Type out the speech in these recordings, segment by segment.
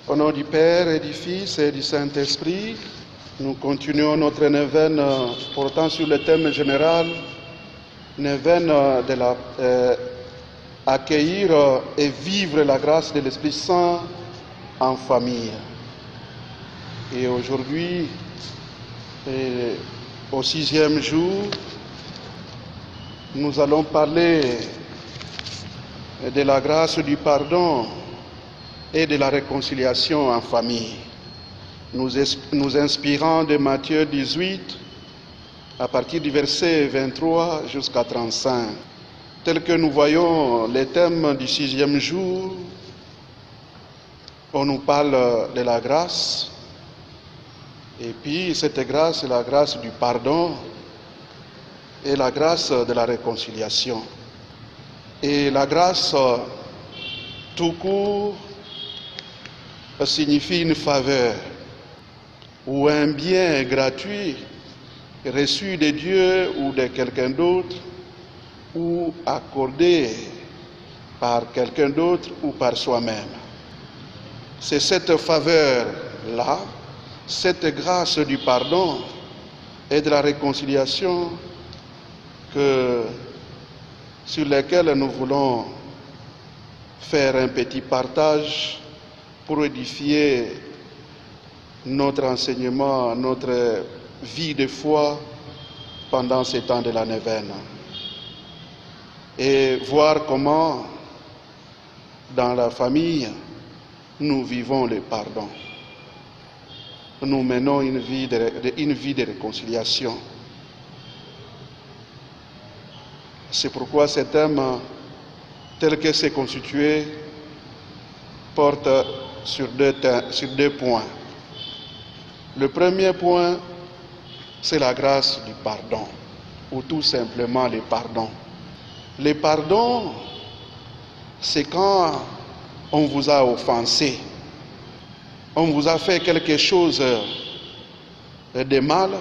Au nom du Père et du Fils et du Saint-Esprit, nous continuons notre neuvaine portant sur le thème général, neuvaine de accueillir et vivre la grâce de l'Esprit Saint en famille. Et aujourd'hui, au 6e jour, nous allons parler de la grâce du pardon et de la réconciliation en famille, nous inspirant de Matthieu 18 à partir du verset 23 jusqu'à 35. Tel que nous voyons les thèmes du 6e jour, on nous parle de la grâce, et puis cette grâce, c'est la grâce du pardon et la grâce de la réconciliation. Et la grâce, tout court, signifie une faveur ou un bien gratuit reçu de Dieu ou de quelqu'un d'autre ou accordé par quelqu'un d'autre ou par soi-même. C'est cette faveur-là, cette grâce du pardon et de la réconciliation sur lesquelles nous voulons faire un petit partage pour édifier notre enseignement, notre vie de foi pendant ces temps de la neuvaine. Et voir comment, dans la famille, nous vivons le pardon. Nous menons une vie de réconciliation. C'est pourquoi ce thème, tel que c'est constitué, porte sur deux points. Le premier point, c'est la grâce du pardon, ou tout simplement le pardon. Le pardon, c'est quand on vous a offensé, on vous a fait quelque chose de mal,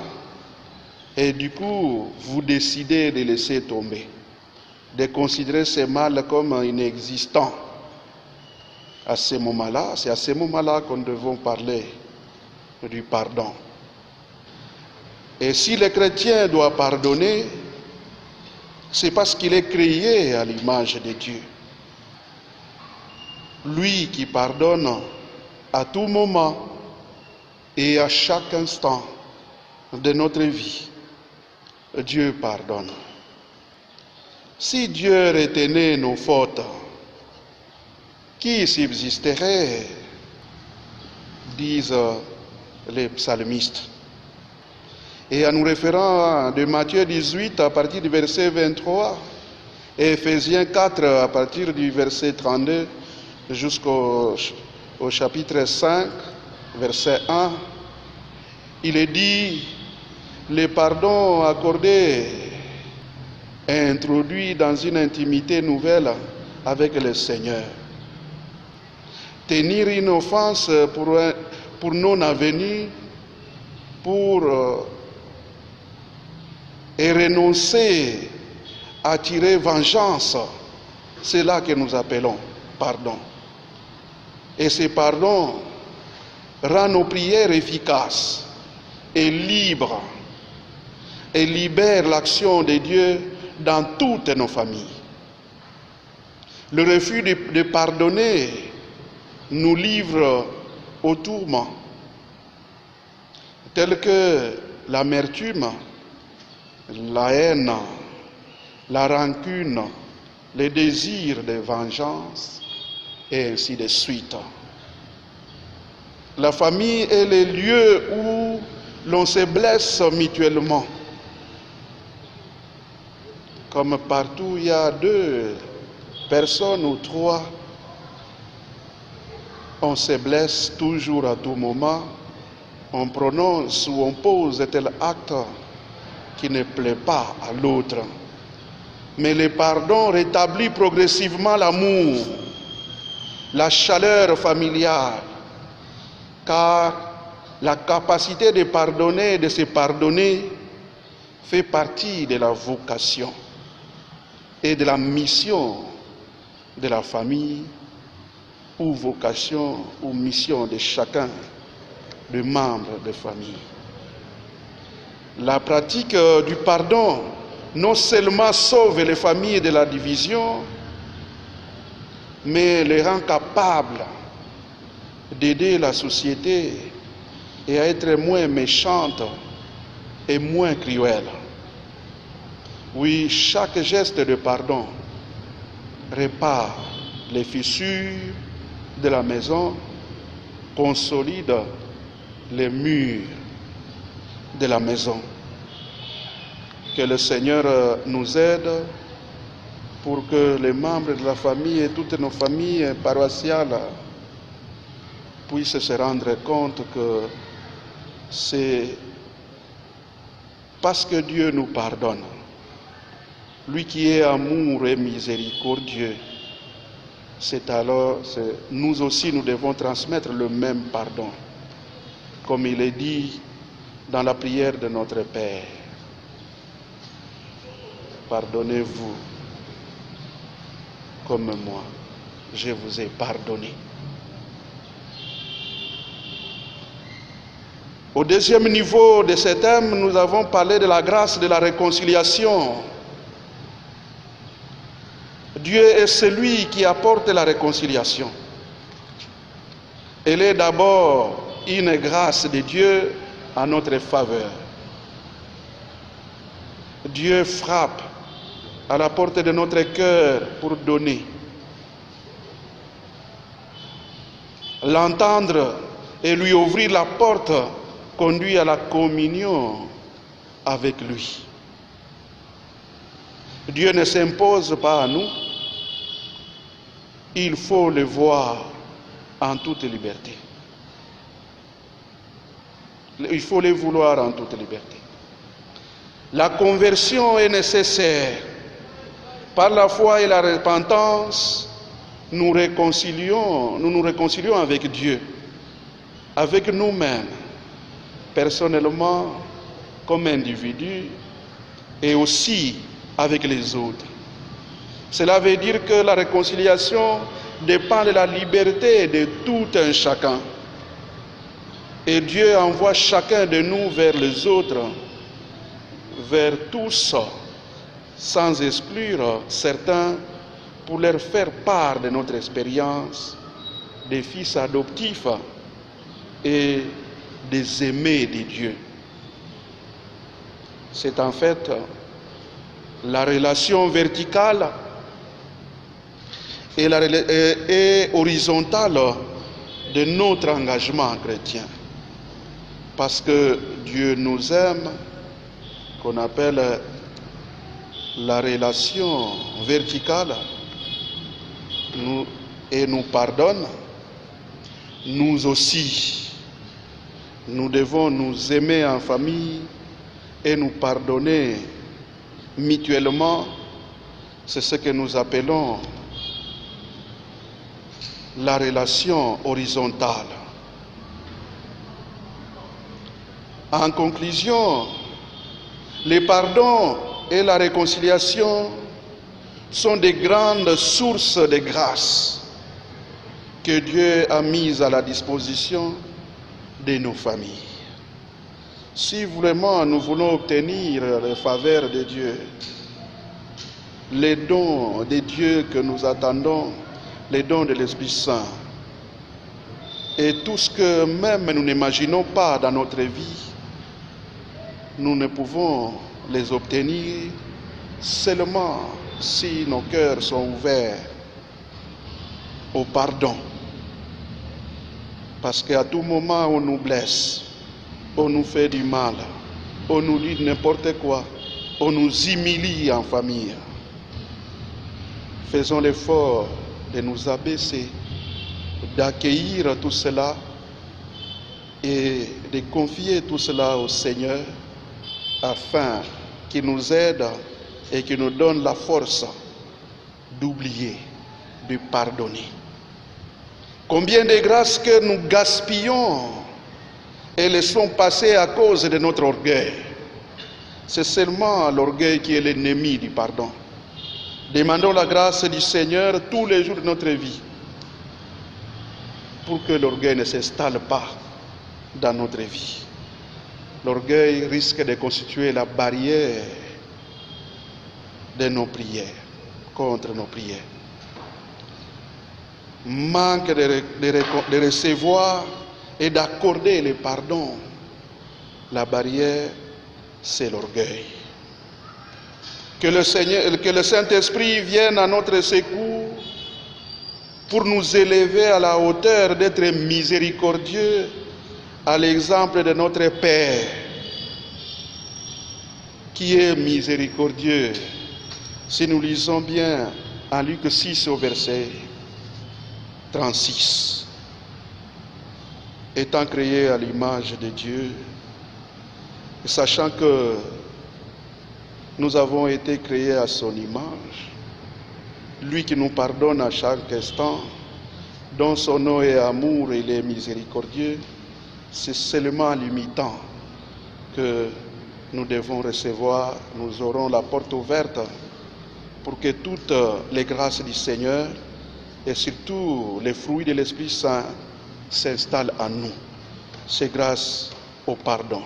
et du coup, vous décidez de laisser tomber, de considérer ce mal comme inexistant. À ce moment-là, c'est à ce moment-là qu'on devons parler du pardon. Et si le chrétien doit pardonner, c'est parce qu'il est créé à l'image de Dieu. Lui qui pardonne à tout moment et à chaque instant de notre vie, Dieu pardonne. Si Dieu retenait nos fautes, qui subsisterait, disent les psalmistes. Et en nous référant de Matthieu 18 à partir du verset 23 et Ephésiens 4 à partir du verset 32 jusqu'au chapitre 5, verset 1, il est dit: le pardon accordé est introduit dans une intimité nouvelle avec le Seigneur. Tenir une offense pour non-avenir, et renoncer à tirer vengeance, c'est là que nous appelons pardon. Et ce pardon rend nos prières efficaces et libres, et libère l'action de Dieu dans toutes nos familles. Le refus de pardonner nous livre au tourment, tels que l'amertume, la haine, la rancune, le désir de vengeance, et ainsi de suite. La famille est le lieu où l'on se blesse mutuellement. Comme partout il y a 2 personnes ou 3, on se blesse toujours à tout moment, on prononce ou on pose tel acte qui ne plaît pas à l'autre. Mais le pardon rétablit progressivement l'amour, la chaleur familiale, car la capacité de pardonner, de se pardonner, fait partie de la vocation et de la mission de la famille, ou vocation ou mission de chacun des membres de famille. La pratique du pardon non seulement sauve les familles de la division, mais les rend capables d'aider la société et à être moins méchante et moins cruelle. Oui, chaque geste de pardon répare les fissures de la maison, consolide les murs de la maison. Que le Seigneur nous aide pour que les membres de la famille et toutes nos familles paroissiales puissent se rendre compte que c'est parce que Dieu nous pardonne, lui qui est amour et miséricordieux, c'est alors nous aussi nous devons transmettre le même pardon, comme il est dit dans la prière de notre Père. Pardonnez-vous comme moi, je vous ai pardonné. Au deuxième niveau de ce thème, nous avons parlé de la grâce de la réconciliation. Dieu est celui qui apporte la réconciliation. Elle est d'abord une grâce de Dieu en notre faveur. Dieu frappe à la porte de notre cœur pour donner. L'entendre et lui ouvrir la porte conduit à la communion avec lui. Dieu ne s'impose pas à nous. Il faut le voir en toute liberté. Il faut le vouloir en toute liberté. La conversion est nécessaire. Par la foi et la repentance, nous nous réconcilions avec Dieu, avec nous-mêmes, personnellement, comme individus, et aussi avec les autres. Cela veut dire que la réconciliation dépend de la liberté de tout un chacun. Et Dieu envoie chacun de nous vers les autres, vers tous, sans exclure certains, pour leur faire part de notre expérience des fils adoptifs et des aimés de Dieu. C'est en fait la relation verticale et horizontale de notre engagement chrétien. Parce que Dieu nous aime, qu'on appelle la relation verticale, et nous pardonne, nous aussi, nous devons nous aimer en famille et nous pardonner mutuellement. C'est ce que nous appelons la relation horizontale. En conclusion, le pardon et la réconciliation sont des grandes sources de grâce que Dieu a mises à la disposition de nos familles. Si vraiment nous voulons obtenir les faveurs de Dieu, les dons de Dieu que nous attendons, les dons de l'Esprit Saint, et tout ce que même nous n'imaginons pas dans notre vie, nous ne pouvons les obtenir seulement si nos cœurs sont ouverts au pardon. Parce qu'à tout moment on nous blesse, on nous fait du mal, on nous dit n'importe quoi, on nous humilie en famille. Faisons l'effort de nous abaisser, d'accueillir tout cela et de confier tout cela au Seigneur afin qu'il nous aide et qu'il nous donne la force d'oublier, de pardonner. Combien de grâces que nous gaspillons et laissons passer à cause de notre orgueil. C'est seulement l'orgueil qui est l'ennemi du pardon. Demandons la grâce du Seigneur tous les jours de notre vie pour que l'orgueil ne s'installe pas dans notre vie. L'orgueil risque de constituer la barrière de nos prières, contre nos prières. Manque de recevoir et d'accorder le pardon. La barrière, c'est l'orgueil. Que le Saint-Esprit vienne à notre secours pour nous élever à la hauteur d'être miséricordieux à l'exemple de notre Père qui est miséricordieux. Si nous lisons bien en Luc 6 au verset 36, étant créé à l'image de Dieu, sachant que nous avons été créés à son image, lui qui nous pardonne à chaque instant, dont son nom est amour et il est miséricordieux, c'est seulement en l'imitant que nous devons recevoir, nous aurons la porte ouverte pour que toutes les grâces du Seigneur et surtout les fruits de l'Esprit Saint s'installent en nous. C'est grâce au pardon.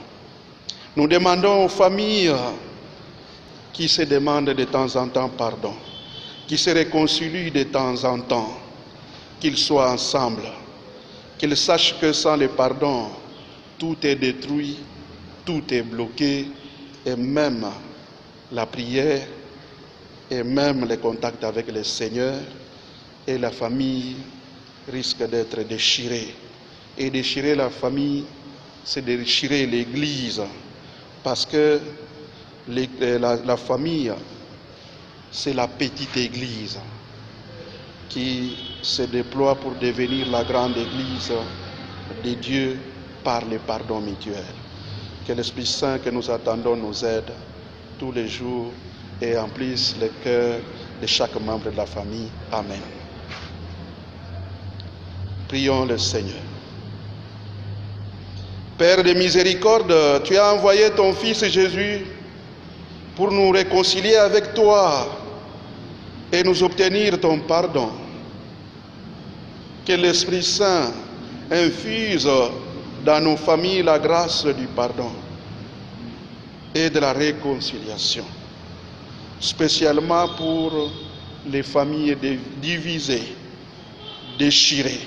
Nous demandons aux familles qui se demandent de temps en temps pardon, qui se réconcilient de temps en temps, qu'ils soient ensemble, qu'ils sachent que sans le pardon, tout est détruit, tout est bloqué, et même la prière, et même les contacts avec le Seigneur, et la famille risque d'être déchirée. Et déchirer la famille, c'est déchirer l'Église, parce que la famille, c'est la petite Église qui se déploie pour devenir la grande Église de Dieu par le pardon mutuel. Que l'Esprit Saint que nous attendons nous aide tous les jours et emplisse le cœur de chaque membre de la famille. Amen. Prions le Seigneur. Père de miséricorde, tu as envoyé ton Fils Jésus pour nous réconcilier avec toi et nous obtenir ton pardon. Que l'Esprit Saint infuse dans nos familles la grâce du pardon et de la réconciliation, spécialement pour les familles divisées, déchirées.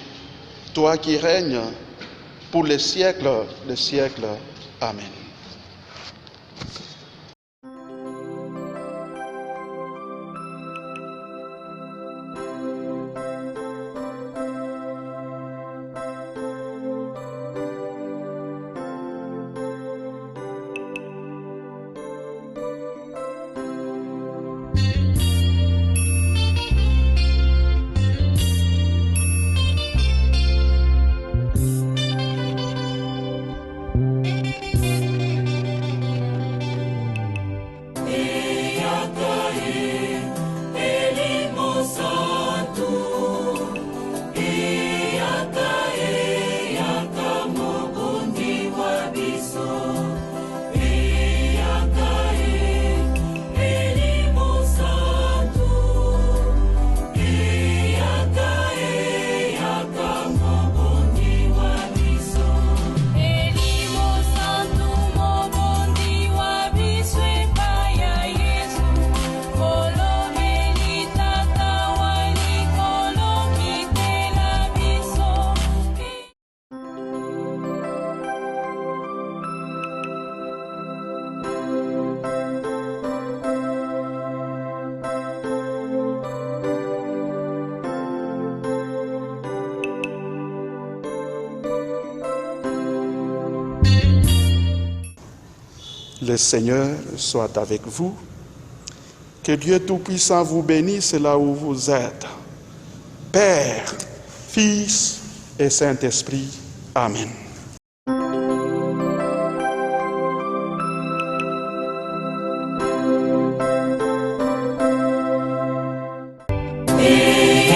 Toi qui règnes pour les siècles des siècles. Amen. Le Seigneur soit avec vous. Que Dieu Tout-Puissant vous bénisse là où vous êtes. Père, Fils et Saint-Esprit. Amen. Et